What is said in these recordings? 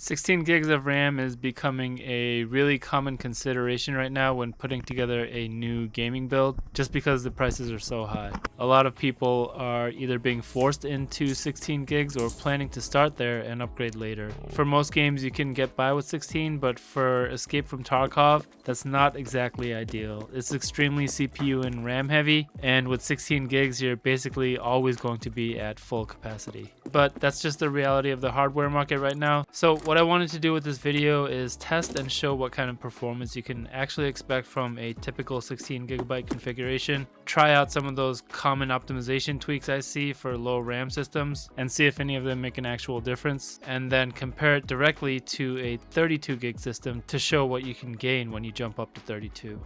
16 gigs of RAM is becoming a really common consideration right now when putting together a new gaming build, just because the prices are so high. A lot of people are either being forced into 16 gigs or planning to start there and upgrade later. For most games you can get by with 16, but for Escape from Tarkov, that's not exactly ideal. It's extremely CPU and RAM heavy, and with 16 gigs you're basically always going to be at full capacity. But that's just the reality of the hardware market right now. So what I wanted to do with this video is test and show what kind of performance you can actually expect from a typical 16 gigabyte configuration, try out some of those common optimization tweaks I see for low RAM systems, and see if any of them make an actual difference, and then compare it directly to a 32 gig system to show what you can gain when you jump up to 32.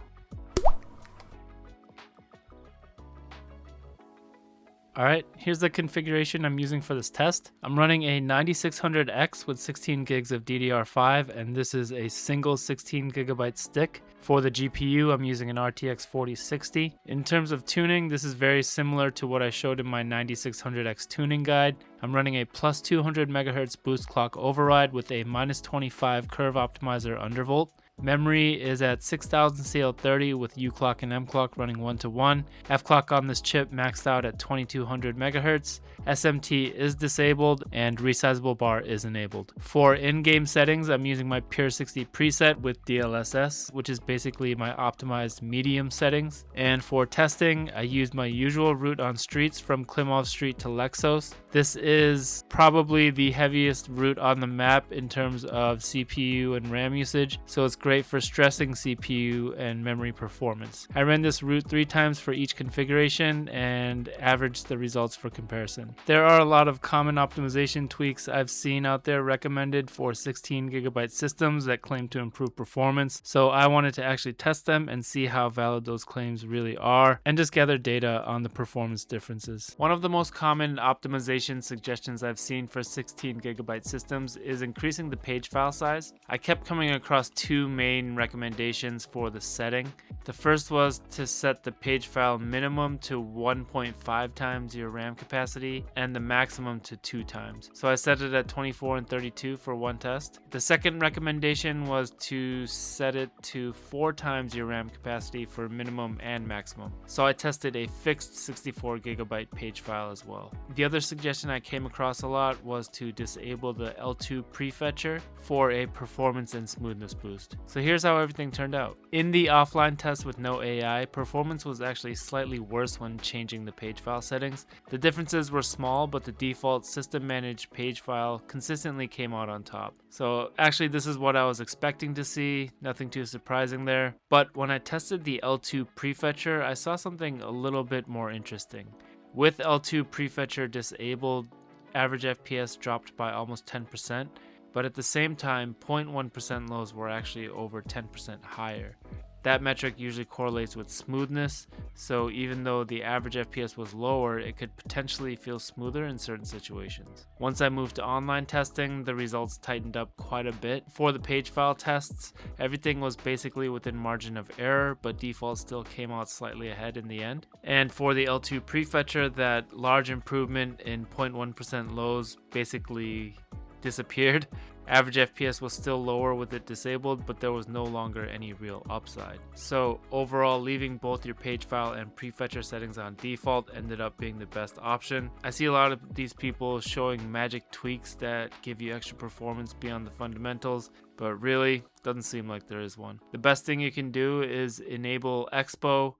Alright, here's the configuration I'm using for this test. I'm running a 9600X with 16 gigs of DDR5, and this is a single 16 gigabyte stick. For the GPU, I'm using an RTX 4060. In terms of tuning, this is very similar to what I showed in my 9600X tuning guide. I'm running a plus 200 MHz boost clock override with a minus 25 curve optimizer undervolt. Memory is at 6000 CL30 with U-clock and M-clock running 1-to-1. F-clock on this chip maxed out at 2200 MHz. SMT is disabled and resizable bar is enabled. For in-game settings, I'm using my Pure 60 preset with DLSS, which is basically my optimized medium settings. And for testing, I used my usual route on streets from Klimov Street to Lexos. This is probably the heaviest route on the map in terms of CPU and RAM usage, so it's great for stressing CPU and memory performance. I ran this route 3 times for each configuration and averaged the results for comparison. There are a lot of common optimization tweaks I've seen out there recommended for 16 gigabyte systems that claim to improve performance, so I wanted to actually test them and see how valid those claims really are and just gather data on the performance differences. One of the most common optimization suggestions I've seen for 16 gigabyte systems is increasing the page file size. I kept coming across 2 main recommendations for the setting. The first was to set the page file minimum to 1.5 times your RAM capacity and the maximum to 2 times. So I set it at 24 and 32 for one test. The second recommendation was to set it to 4 times your RAM capacity for minimum and maximum. So I tested a fixed 64 gigabyte page file as well. The other suggestion I came across a lot was to disable the L2 prefetcher for a performance and smoothness boost. So here's how everything turned out. In the offline test with no AI, performance was actually slightly worse when changing the page file settings. The differences were small, but the default system managed page file consistently came out on top. So actually this is what I was expecting to see, nothing too surprising there. But when I tested the L2 prefetcher, I saw something a little bit more interesting. With L2 prefetcher disabled, average FPS dropped by almost 10%, but at the same time, 0.1% lows were actually over 10% higher. That metric usually correlates with smoothness, so even though the average FPS was lower, it could potentially feel smoother in certain situations. Once I moved to online testing, the results tightened up quite a bit. For the page file tests, everything was basically within margin of error, but default still came out slightly ahead in the end. And for the L2 prefetcher, that large improvement in 0.1% lows basically disappeared. Average FPS was still lower with it disabled, but there was no longer any real upside. So overall, leaving both your page file and prefetcher settings on default ended up being the best option. I see a lot of these people showing magic tweaks that give you extra performance beyond the fundamentals, but really doesn't seem like there is one. The best thing you can do is enable Expo.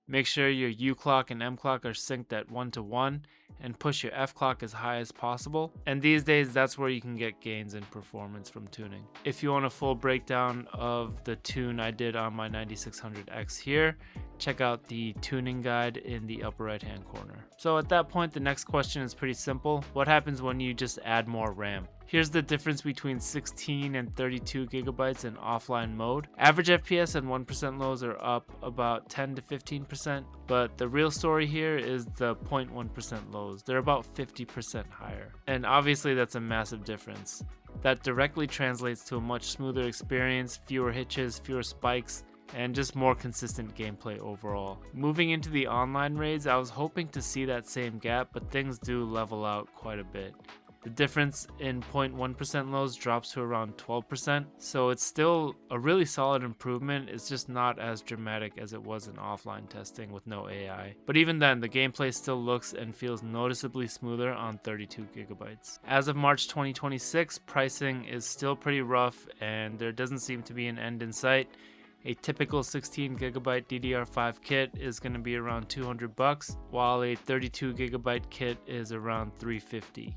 Make sure your U-clock and M-clock are synced at 1-to-1 and push your F-clock as high as possible. And these days, that's where you can get gains in performance from tuning. If you want a full breakdown of the tune I did on my 9600X here, check out the tuning guide in the upper right hand corner. So at that point, the next question is pretty simple. What happens when you just add more RAM? Here's the difference between 16 and 32 gigabytes in offline mode. Average FPS and 1% lows are up about 10 to 15%, but the real story here is the 0.1% lows. They're about 50% higher. And obviously that's a massive difference. That directly translates to a much smoother experience, fewer hitches, fewer spikes, and just more consistent gameplay overall. Moving into the online raids, I was hoping to see that same gap, but things do level out quite a bit. The The difference in 0.1% lows drops to around 12%, so it's still a really solid improvement. It's just not as dramatic as it was in offline testing with no AI. But even then, the gameplay still looks and feels noticeably smoother on 32 gigabytes. As of March 2026, pricing is still pretty rough and there doesn't seem to be an end in sight. A typical 16GB DDR5 kit is going to be around $200, while a 32GB kit is around $350.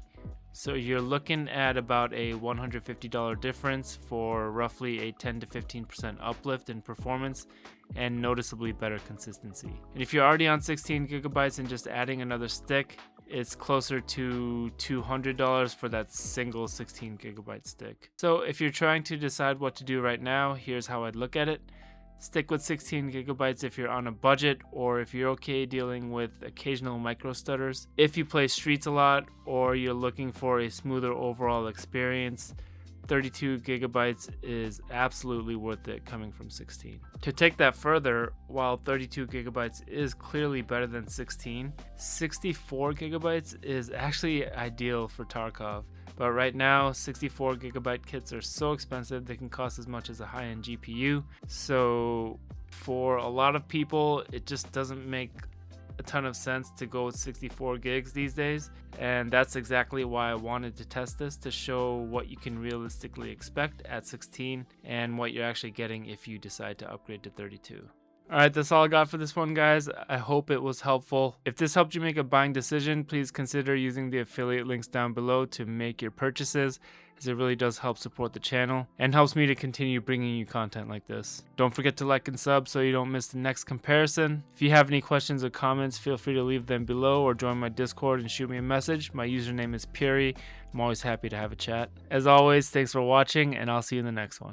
So you're looking at about a $150 difference for roughly a 10 to 15% uplift in performance and noticeably better consistency. And if you're already on 16GB and just adding another stick, it's closer to $200 for that single 16GB stick. So if you're trying to decide what to do right now, here's how I'd look at it. Stick with 16GB if you're on a budget, or if you're okay dealing with occasional micro stutters. If you play Streets a lot, or you're looking for a smoother overall experience, 32GB is absolutely worth it coming from 16. To take that further, while 32GB is clearly better than 16, 64GB is actually ideal for Tarkov. But right now, 64GB kits are so expensive they can cost as much as a high-end GPU. So for a lot of people, it just doesn't make a ton of sense to go with 64 gigs these days. And that's exactly why I wanted to test this, to show what you can realistically expect at 16 and what you're actually getting if you decide to upgrade to 32. Alright, that's all I got for this one, guys. I hope it was helpful. If this helped you make a buying decision, please consider using the affiliate links down below to make your purchases, as it really does help support the channel and helps me to continue bringing you content like this. Don't forget to like and sub so you don't miss the next comparison. If you have any questions or comments, feel free to leave them below or join my Discord and shoot me a message. My username is Puri. I'm always happy to have a chat. As always, thanks for watching, and I'll see you in the next one.